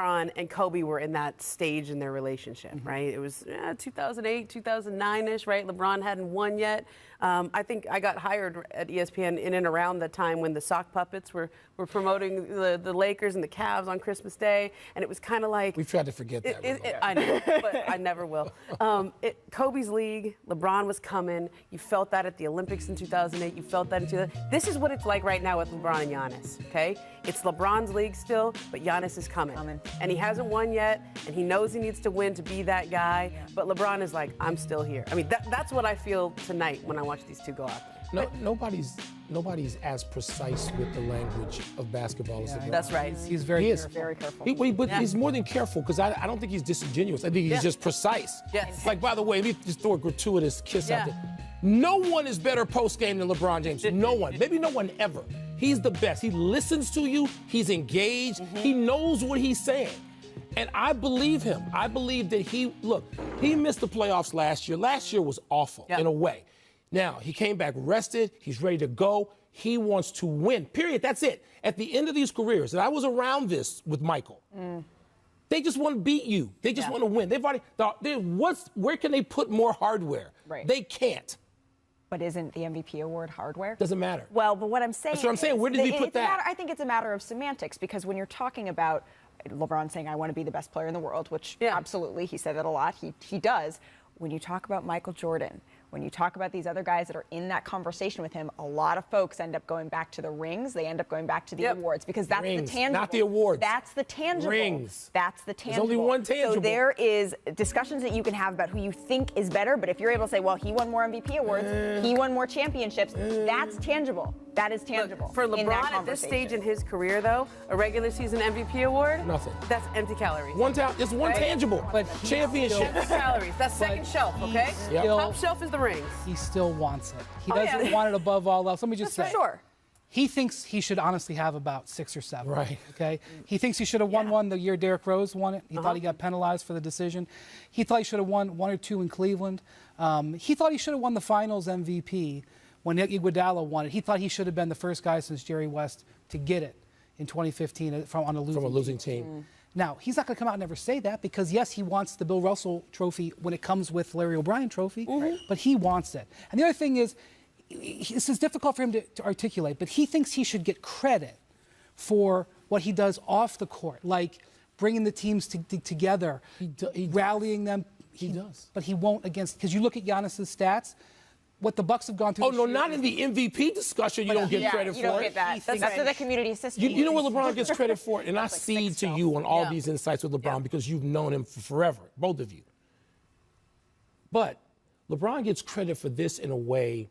LeBron and Kobe were in that stage in their relationship, right? It was 2008, 2009-ish, right? LeBron hadn't won yet. I think I got hired at ESPN in and around the time when the sock puppets were promoting the Lakers and the Cavs on Christmas Day, and it was kind of like... We've tried to forget that. I know, but I never will. Kobe's league, LeBron was coming. You felt that at the Olympics in 2008. You felt that in 2000. This is what it's like right now with LeBron and Giannis, okay? It's LeBron's league still, but Giannis is coming. And he hasn't won yet, and he knows he needs to win to be that guy. But LeBron is like, I'm still here. I mean, that's what I feel tonight when I watch these two go out there. No, nobody's as precise with the language of basketball as LeBron. That's right. He's very careful. But he's more than careful, because I don't think he's disingenuous. I think he's just precise. Yes. Like, by the way, let me just throw a gratuitous kiss out there. No one is better post-game than LeBron James. No one. Maybe no one ever. He's the best. He listens to you. He's engaged. He knows what he's saying. And I believe him. I believe that he missed the playoffs last year. Last year was awful in a way. Now, he came back rested. He's ready to go. He wants to win, period. That's it. At the end of these careers, and I was around this with Michael, they just want to beat you. They just want to win. They've already, where can they put more hardware? Right. They can't. But isn't the MVP award hardware? Doesn't matter. Well, but what I'm saying That's what I'm saying. Where did he put that? I think it's a matter of semantics, because when you're talking about LeBron saying, I want to be the best player in the world, which absolutely, he said that a lot. He does. When you talk about Michael Jordan, when you talk about these other guys that are in that conversation with him, a lot of folks end up going back to the rings. They end up going back to the awards, because that's the tangible. Not the awards. That's the tangible. Rings. That's the tangible. There's only one tangible. So there is discussions that you can have about who you think is better, but if you're able to say, well, he won more MVP awards, he won more championships, that's tangible. That is tangible. Look, for LeBron at this stage in his career, though, a regular season MVP award, nothing. That's empty calories. It's one tangible. But championship. Empty calories. That's second shelf, okay? Top shelf is the rings. He still wants it. He doesn't want it above all else. Let me just say. For sure. He thinks he should honestly have about 6 or 7. Right. Okay. He thinks he should have won one the year Derrick Rose won it. He thought he got penalized for the decision. He thought he should have won 1 or 2 in Cleveland. He thought he should have won the Finals MVP when Iguodala won it. He thought he should have been the first guy since Jerry West to get it in 2015 on a losing team. Now, he's not going to come out and never say that, because, yes, he wants the Bill Russell trophy when it comes with Larry O'Brien trophy, but he wants it. And the other thing is, this is difficult for him to articulate, but he thinks he should get credit for what he does off the court, like bringing the teams together, rallying them. He does. But he won't because you look at Giannis's stats, what the Bucks have gone through. Oh, no, not in the MVP discussion. You don't get credit for it. You don't get that. That's the community system. You know what LeBron gets credit for? And I cede to you on all these insights with LeBron because you've known him for forever, both of you. But LeBron gets credit for this in a way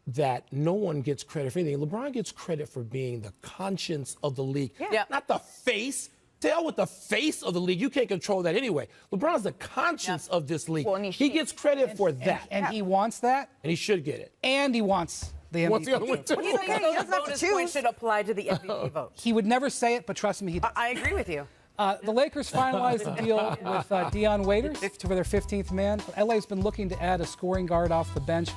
that no one gets credit for anything. LeBron gets credit for being the conscience of the league, not the face. To hell with the face of the league. You can't control that anyway. LeBron's the conscience of this league. Well, he gets credit for that. And he wants that. And he should get it. And he wants the MVP. Those bonus points should apply to the MVP vote. He would never say it, but trust me, he does. I agree with you. The Lakers finalized the deal with Dion Waiters for their 15th man. LA's been looking to add a scoring guard off the bench.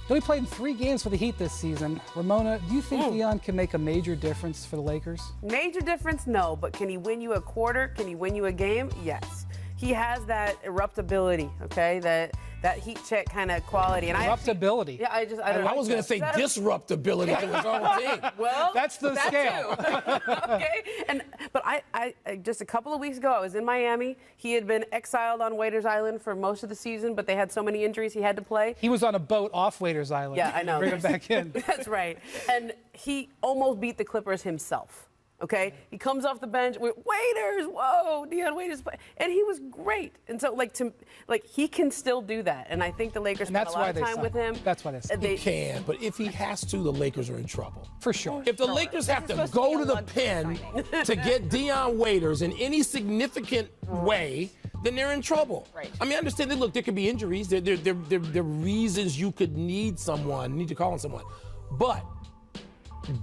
He only played in 3 games for the Heat this season. Ramona, do you think Dion can make a major difference for the Lakers? Major difference, no. But can he win you a quarter? Can he win you a game? Yes. He has that eruptability, okay? That heat check kind of quality. And eruptability. I was going to say disruptability to his own team. Well, that's the scale. Okay. But I just a couple of weeks ago, I was in Miami. He had been exiled on Waiters Island for most of the season, but they had so many injuries he had to play. He was on a boat off Waiters Island. Yeah, I know. Bring him back in. That's right. And he almost beat the Clippers himself. Okay, he comes off the bench with Waiters. Whoa, Dion Waiters, and he was great. And so, he can still do that. And I think the Lakers spent a lot of time with him. That's why they He can, but if he has to, the Lakers are in trouble. For sure. If the Lakers have to go to the pen to get Dion Waiters in any significant way, then they're in trouble. Right. I mean, I understand that. Look, there could be injuries. There are reasons you could need to call on someone, but.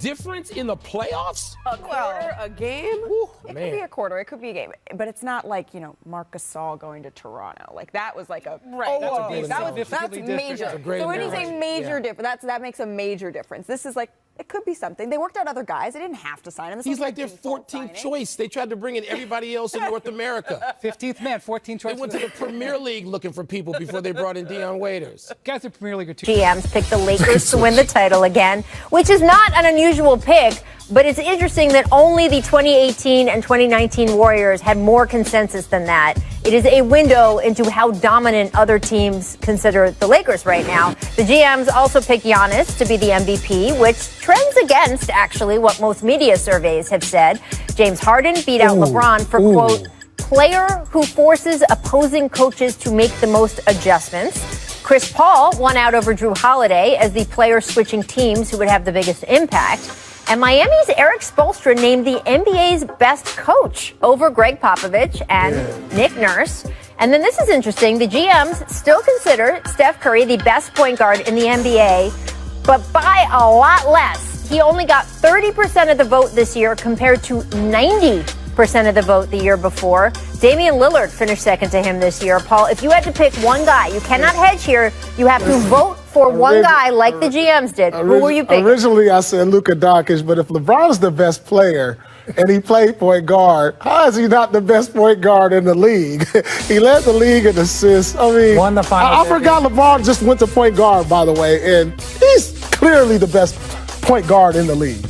Difference in the playoffs? A quarter, a game? It could be a quarter, it could be a game. But it's not like, Marc Gasol going to Toronto. Like, that was like a... Right. That's major. That's a great so when you say major difference. difference, that makes a major difference. This is like It could be something. They worked out other guys. They didn't have to sign him. He's like their 14th choice. They tried to bring in everybody else in North America. 15th man, 14th choice. They went to the Premier League looking for people before they brought in Dion Waiters. Guys, the Premier League are too. GMs picked the Lakers to win the title again, which is not an unusual pick, but it's interesting that only the 2018 and 2019 Warriors had more consensus than that. It is a window into how dominant other teams consider the Lakers right now. The GMs also picked Giannis to be the MVP, which trends against, actually, what most media surveys have said. James Harden beat out LeBron for, quote, player who forces opposing coaches to make the most adjustments. Chris Paul won out over Drew Holiday as the player switching teams who would have the biggest impact. And Miami's Eric Spoelstra named the NBA's best coach over Greg Popovich and Nick Nurse. And then this is interesting. The GMs still consider Steph Curry the best point guard in the NBA, but by a lot less. He only got 30% of the vote this year compared to 90% of the vote the year before. Damian Lillard finished second to him this year. Paul, if you had to pick one guy, you cannot hedge here. You have to vote for one guy like the GMs did. Who were you picking? Originally, I said Luka Doncic, but if LeBron's the best player and he played point guard, how is he not the best point guard in the league? He led the league in assists. I mean, won the finals. I forgot LeBron just went to point guard, by the way, and he's clearly the best point guard in the league.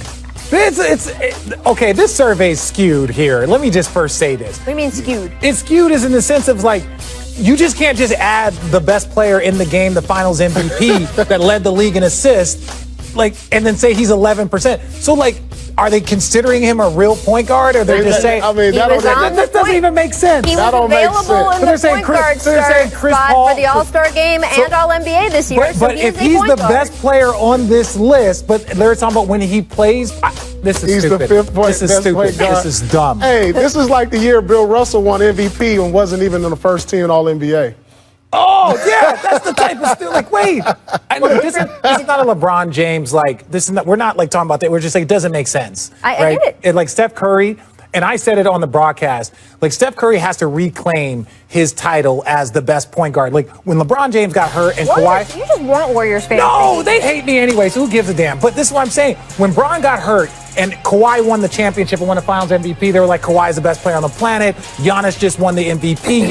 Okay, this survey's skewed here. Let me just first say this. What do you mean skewed? It's skewed is in the sense of like, you just can't just add the best player in the game, the finals MVP that led the league in assists, like, and then say he's 11%. So like, are they considering him a real point guard, or they're just saying? I mean, that doesn't even make sense. He was available in the point guard spot for the All-Star game and All-NBA this year. But if he's the best player on this list, but they're talking about when he plays, this is stupid. He's the fifth point. This is stupid. Point guard. This is dumb. Hey, this is like the year Bill Russell won MVP and wasn't even in the first team All-NBA. Oh, yeah, that's the type of still like, wait. I know this is not a LeBron James, like, this is not, we're not like talking about that. We're just like, it doesn't make sense. I get it. And like Steph Curry, and I said it on the broadcast, like Steph Curry has to reclaim his title as the best point guard. Like when LeBron James got hurt and Kawhi. You just want Warriors fans. No, they hate me anyway, so who gives a damn? But this is what I'm saying. When Bron got hurt and Kawhi won the championship and won the finals MVP, they were like, Kawhi's the best player on the planet. Giannis just won the MVP.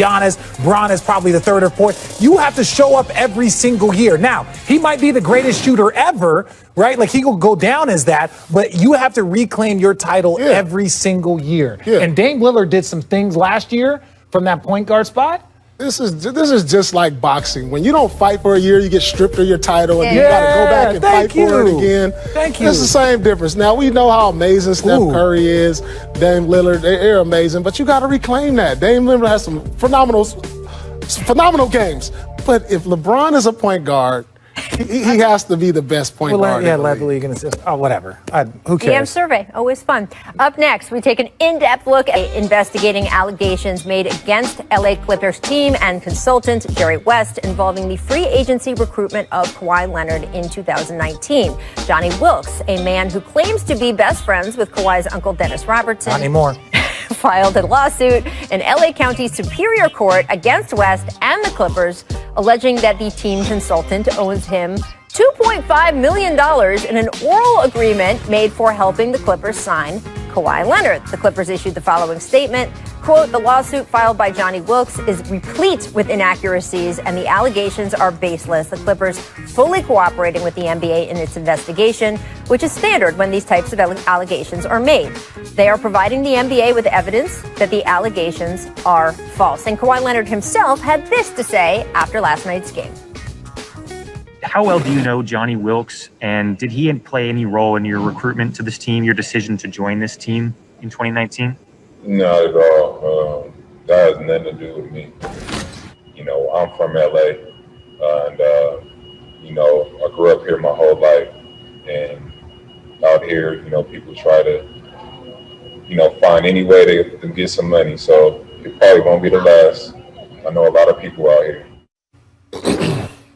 Bron is probably the third or fourth. You have to show up every single year. Now, he might be the greatest shooter ever, right? Like he will go down as that, but you have to reclaim your title every single year. Yeah. And Dame Lillard did some things last year from that point guard spot. This is just like boxing. When you don't fight for a year, you get stripped of your title, and you got to go back and fight for it again. Thank you. It's the same difference. Now, we know how amazing Steph Curry is, Dame Lillard, they're amazing, but you got to reclaim that. Dame Lillard has some phenomenal games. But if LeBron is a point guard, he has to be the best point guard. Yeah, led the league in assists. Oh, whatever. Who cares? GM survey, always fun. Up next, we take an in-depth look at investigating allegations made against LA Clippers team and consultant Jerry West involving the free agency recruitment of Kawhi Leonard in 2019. Johnny Wilkes, a man who claims to be best friends with Kawhi's uncle Dennis Robertson, Not anymore. filed a lawsuit in LA County Superior Court against West and the Clippers, alleging that the team consultant owes him $2.5 million in an oral agreement made for helping the Clippers sign Kawhi Leonard. The Clippers issued the following statement, quote, the lawsuit filed by Johnny Wilkes is replete with inaccuracies and the allegations are baseless. The Clippers fully cooperating with the NBA in its investigation, which is standard when these types of allegations are made. They are providing the NBA with evidence that the allegations are false. And Kawhi Leonard himself had this to say after last night's game. How well do you know Johnny Wilkes, and did he play any role in your recruitment to this team, your decision to join this team in 2019? Not at all. That has nothing to do with me. You know, I'm from LA, and you know, I grew up here my whole life, and out here, you know, people try to, you know, find any way to get some money. So it probably won't be the last. I know a lot of people out here.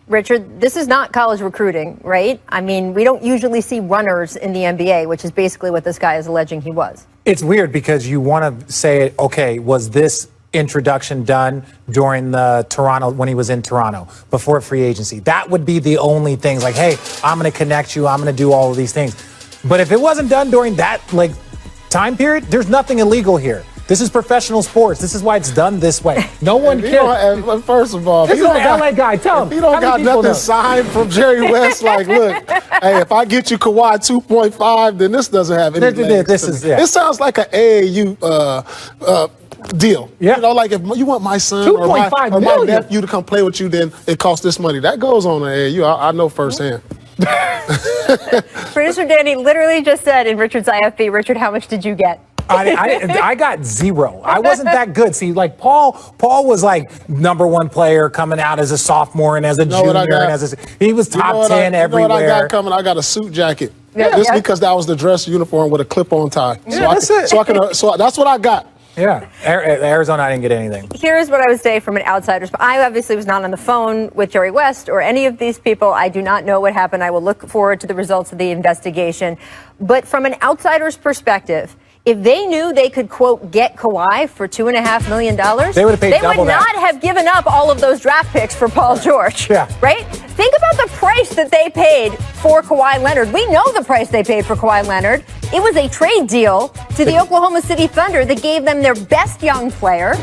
Richard, this is not college recruiting, right? I mean, we don't usually see runners in the NBA, which is basically what this guy is alleging he was. It's weird because you want to say, okay, was this introduction done during the Toronto, when he was in Toronto, before free agency? That would be the only things like, hey, I'm going to connect you. I'm going to do all of these things. But if it wasn't done during that time period, there's nothing illegal here. This is professional sports. This is why it's done this way. No one cares. First of all, this is an LA guy. Tell him. He don't got nothing signed from Jerry West. Like, look, hey, if I get you Kawhi 2.5, then this doesn't have any legs. It sounds like an AAU deal. Yeah. You know, like if you want my son or my nephew to come play with you, then it costs this money. That goes on an AAU. I know firsthand. Producer Danny literally just said in Richard's IFB, Richard, how much did you get? I got 0. I wasn't that good. See, like Paul was like #1 player coming out as a sophomore and as a junior, and he was top 10 everywhere. You know what I got coming? I got a suit jacket. Just because that was the dress uniform with a clip-on tie. So that's what I got. Yeah, Arizona, I didn't get anything. Here's what I would say from an outsider's. I obviously was not on the phone with Jerry West or any of these people. I do not know what happened. I will look forward to the results of the investigation. But from an outsider's perspective, if they knew they could, quote, get Kawhi for $2.5 million, they would have paid double that. They would not have given up all of those draft picks for Paul George. Yeah. Right? Think about the price that they paid for Kawhi Leonard. We know the price they paid for Kawhi Leonard. It was a trade deal to the Oklahoma City Thunder that gave them their best young player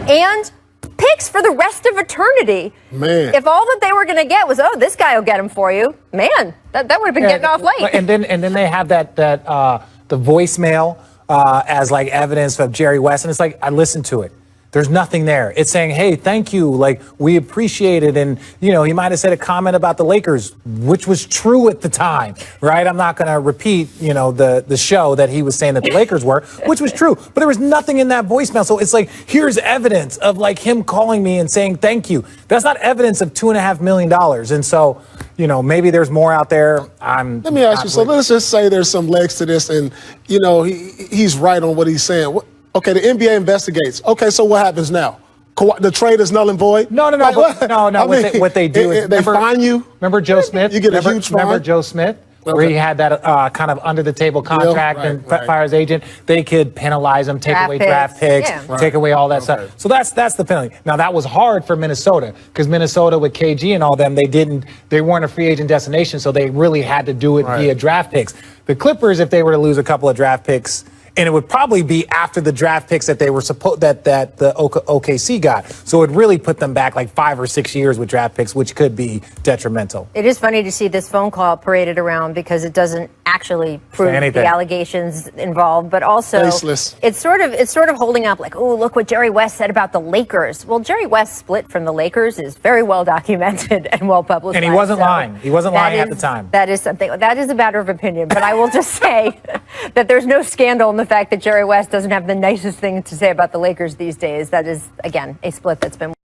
and picks for the rest of eternity. Man. If all that they were going to get was, oh, this guy will get him for you, man, that would have been getting off late. And then they have the voicemail as like evidence of Jerry West, and it's like I listened to it. There's nothing there. It's saying, hey, thank you, like we appreciate it, and he might have said a comment about the Lakers, which was true at the time, right? I'm not going to repeat, the show that he was saying that the Lakers were, which was true, but there was nothing in that voicemail. So it's like, here's evidence of like him calling me and saying thank you. That's not evidence of $2.5 million, and so maybe there's more out there. Let me ask you. So let's just say there's some legs to this, and he's right on what he's saying. Okay, the NBA investigates. Okay, so what happens now? The trade is null and void? No. What they do is they fine you. Remember Joe Smith? You get a huge fine. Remember Joe Smith? Where he had that kind of under-the-table contract and fire his agent. They could penalize him, take away draft picks, take away all that stuff. So that's the penalty. Now, that was hard for Minnesota because Minnesota with KG and all them, they weren't a free agent destination, so they really had to do it via draft picks. The Clippers, if they were to lose a couple of draft picks, and it would probably be after the draft picks that they were that the OKC got. So it really put them back like 5 or 6 years with draft picks, which could be detrimental. It is funny to see this phone call paraded around because it doesn't actually prove the allegations involved, but also it's sort of holding up like, oh, look what Jerry West said about the Lakers. Well, Jerry West's split from the Lakers is very well documented and well publicized. And he wasn't lying. He wasn't lying at the time. That is something. That is a matter of opinion. But I will just say that there's no scandal in the fact that Jerry West doesn't have the nicest thing to say about the Lakers these days. That is, again, a split that's been